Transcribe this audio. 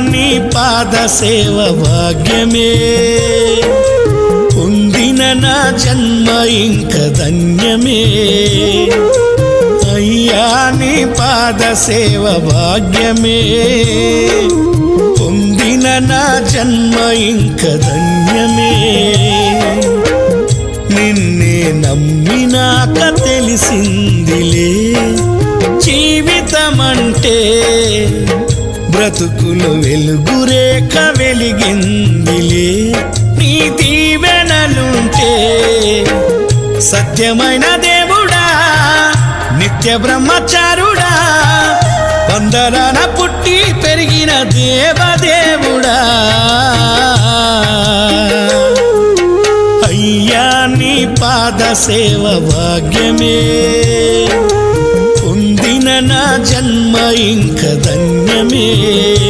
నీ పాద సేవ భాగ్యమే పొందిన నా జన్మ ఇంక ధన్యమే అయ్యా నీ పాద సేవ భాగ్యమే పొందిన నా జన్మ ఇంక ధన్యమే నిన్నే నమ్మినాక తెలిసిందిలే జీవితమంటే బ్రతుకులు వెలుగురేఖ వెలిగిందిలే నీ దీవెనలుంటే సత్యమైన దేవుడా నిత్య బ్రహ్మచారుడా వందరాన పుట్టి పెరిగిన దేవదేవుడా అయ్యా నీ పాద సేవ భాగ్యమే పొందిన నా జన్మ ఇంక ధన్యమే